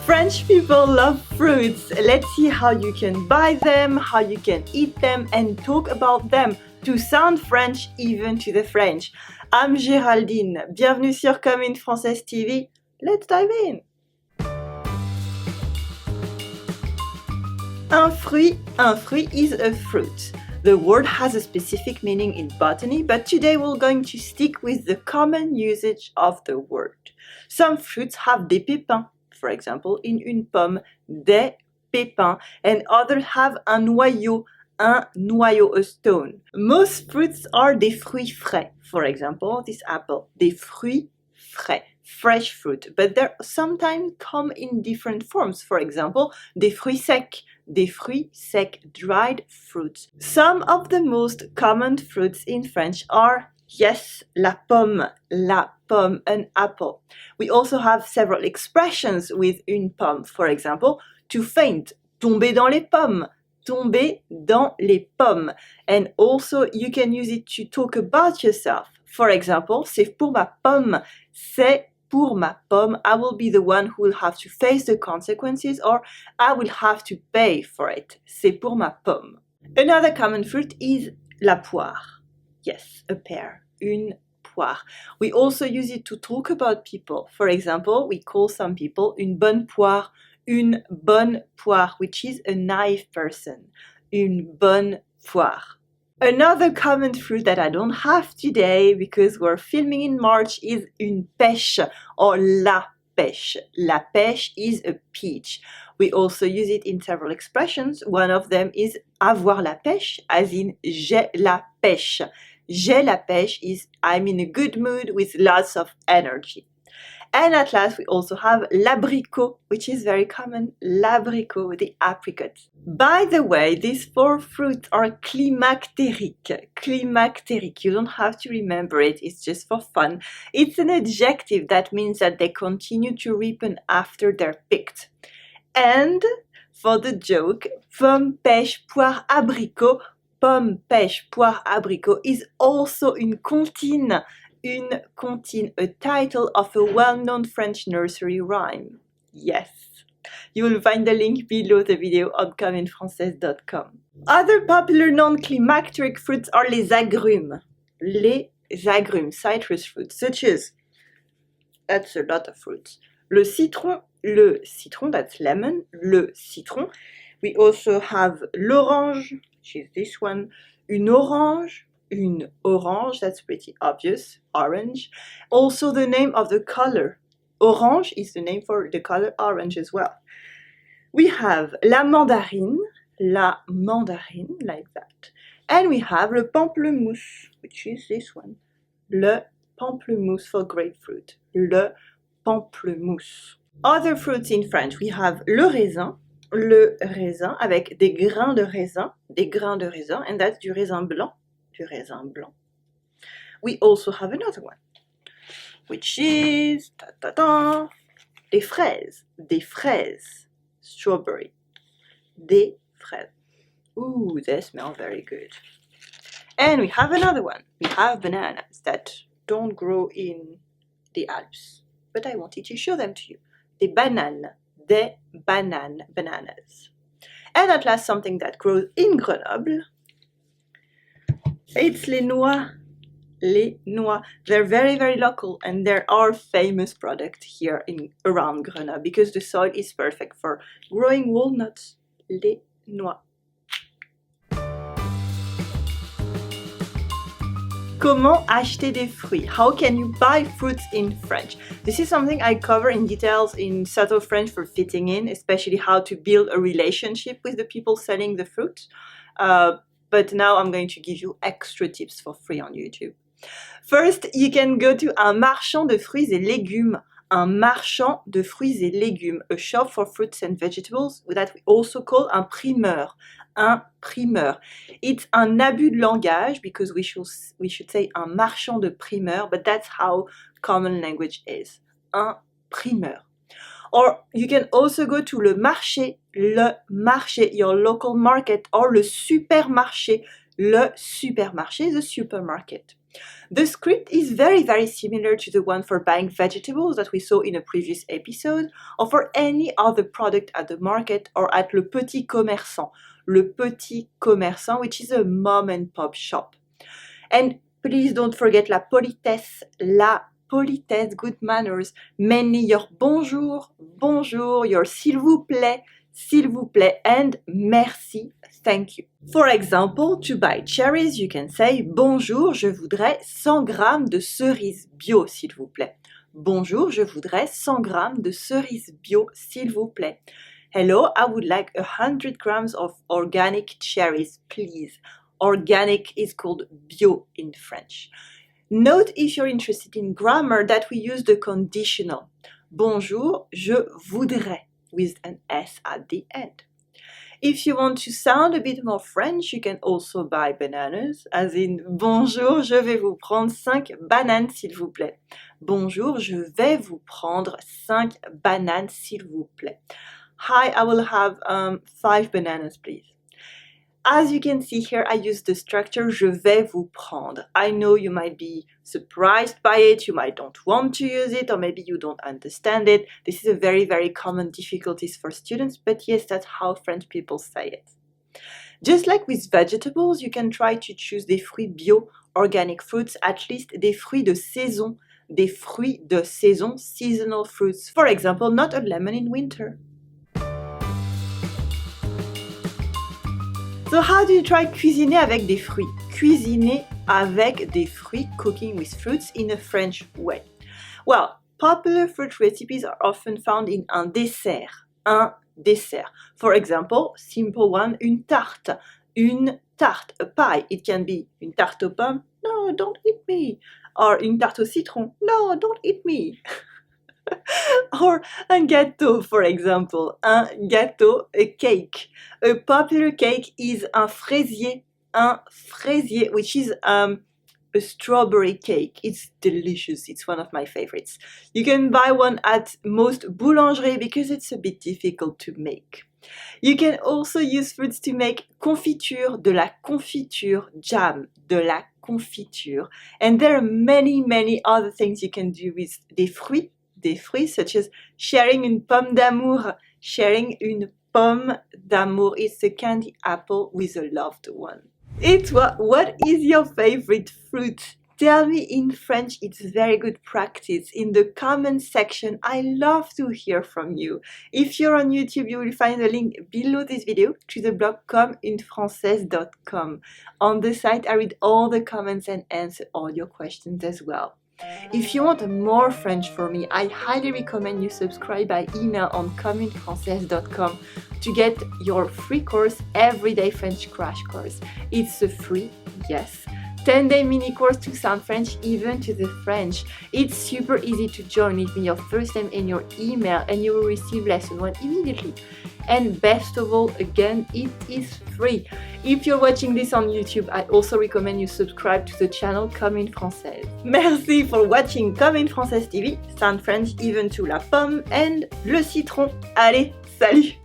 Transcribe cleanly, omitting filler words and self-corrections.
French people love fruits. Let's see how you can buy them, how you can eat them, and talk about them to sound French even to the French. I'm Géraldine. Bienvenue sur Français TV. Let's dive in. Un fruit is a fruit. The word has a specific meaning in botany, but today we're going to stick with the common usage of the word. Some fruits have des pépins. For example, in une pomme, des pépins, and others have un noyau, a stone. Most fruits are des fruits frais. For example, this apple, des fruits frais, fresh fruit, but they sometimes come in different forms. For example, des fruits secs, dried fruits. Some of the most common fruits in French are, yes, la pomme, an apple. We also have several expressions with une pomme. For example, to faint, tomber dans les pommes, And also you can use it to talk about yourself. For example, c'est pour ma pomme, I will be the one who will have to face the consequences, or I will have to pay for it. C'est pour ma pomme. Another common fruit is la poire. Yes, a pear, une poire. We also use it to talk about people. For example, we call some people une bonne poire, which is a nice person. Une bonne poire. Another common fruit that I don't have today because we're filming in March is une pêche or la pêche. La pêche is a peach. We also use it in several expressions. One of them is avoir la pêche, as in j'ai la pêche. J'ai la pêche is I'm in a good mood with lots of energy. And at last, we also have l'abricot, which is very common, l'abricot, the apricot. By the way, these four fruits are climactériques. Climactérique, you don't have to remember it, it's just for fun. It's an adjective that means that they continue to ripen after they're picked. And for the joke, pomme, pêche, poire, abricot, pomme, pêche, poire, abricot is also une comptine. Une comptine, a title of a well-known French nursery rhyme. Yes. You will find the link below the video on commentfrancaise.com. Other popular non-climacteric fruits are les agrumes. Les agrumes, citrus fruits, such as, that's a lot of fruits. Le citron, that's lemon, le citron. We also have l'orange, which is this one, une orange, that's pretty obvious, orange. Also the name of the color. Orange is the name for the color orange as well. We have la mandarine, like that. And we have le pamplemousse, which is this one. Le pamplemousse for grapefruit. Le pamplemousse. Other fruits in French, we have le raisin avec des grains de raisin, and that's du raisin blanc. We also have another one, which is des fraises, strawberry, des fraises. Ooh, they smell very good. And we have another one. We have bananas that don't grow in the Alps, but I wanted to show them to you. Des bananas. And at last, something that grows in Grenoble. It's les noix. They're very, very local, and there are famous products here around Grenoble because the soil is perfect for growing walnuts. Les noix. Comment acheter des fruits? How can you buy fruits in French? This is something I cover in details in Subtle French for Fitting In, especially how to build a relationship with the people selling the fruits. But now I'm going to give you extra tips for free on YouTube. First, you can go to un marchand de fruits et légumes. Un marchand de fruits et légumes, a shop for fruits and vegetables that we also call un primeur. Un primeur. It's un abus de langage because we should say un marchand de primeur, but that's how common language is. Un primeur. Or you can also go to le marché, your local market, or le supermarché. Le supermarché is a supermarket. The script is very similar to the one for buying vegetables that we saw in a previous episode, or for any other product at the market or at le petit commerçant, which is a mom and pop shop. And please don't forget la politesse, good manners, mainly your bonjour, your s'il vous plaît, and merci, thank you. For example, to buy cherries, you can say bonjour, je voudrais 100 grammes de cerises bio, s'il vous plaît. Bonjour, je voudrais 100 grammes de cerises bio, s'il vous plaît. Hello, I would like 100 grams of organic cherries, please. Organic is called bio in French. Note, if you're interested in grammar, that we use the conditional. Bonjour, je voudrais, with an S at the end. If you want to sound a bit more French, you can also buy bananas, as in bonjour, je vais vous prendre 5 bananes, s'il vous plaît. Bonjour, je vais vous prendre 5 bananes, s'il vous plaît. Hi, I will have 5 bananas, please. As you can see here, I use the structure je vais vous prendre. I know you might be surprised by it, you might don't want to use it, or maybe you don't understand it. This is a very common difficulties for students, but yes, that's how French people say it. Just like with vegetables, you can try to choose des fruits bio, organic fruits, at least des fruits de saison, seasonal fruits. For example, not a lemon in winter. So how do you try cuisiner avec des fruits? Cuisiner avec des fruits, cooking with fruits in a French way. Well, popular fruit recipes are often found in un dessert. For example, simple one, une tarte, a pie. It can be une tarte aux pommes, no, don't eat me. Or une tarte au citron, no, don't eat me. Or un gâteau, for example, un gâteau, a cake. A popular cake is un fraisier, which is a strawberry cake. It's delicious. It's one of my favorites. You can buy one at most boulangeries because it's a bit difficult to make. You can also use fruits to make confiture, de la confiture, jam, de la confiture. And there are many other things you can do with des fruits, such as sharing une pomme d'amour. Sharing une pomme d'amour is a candy apple with a loved one. What is your favorite fruit? Tell me in French. It's very good practice. In the comment section, I love to hear from you. If you're on YouTube, you will find a link below this video to the blog commeunefrancaise.com. On the site, I read all the comments and answer all your questions as well. If you want more French from me, I highly recommend you subscribe by email on commeunefrancaise.com to get your free course, Everyday French Crash Course. It's a free, yes, 10-day mini course to sound French, even to the French. It's super easy to join. Leave me your first name and your email and you will receive lesson 1 immediately. And best of all, again, it is free. If you're watching this on YouTube, I also recommend you subscribe to the channel Comme une Française. Merci for watching Comme une Française TV, sound French even to la pomme and le citron. Allez, salut!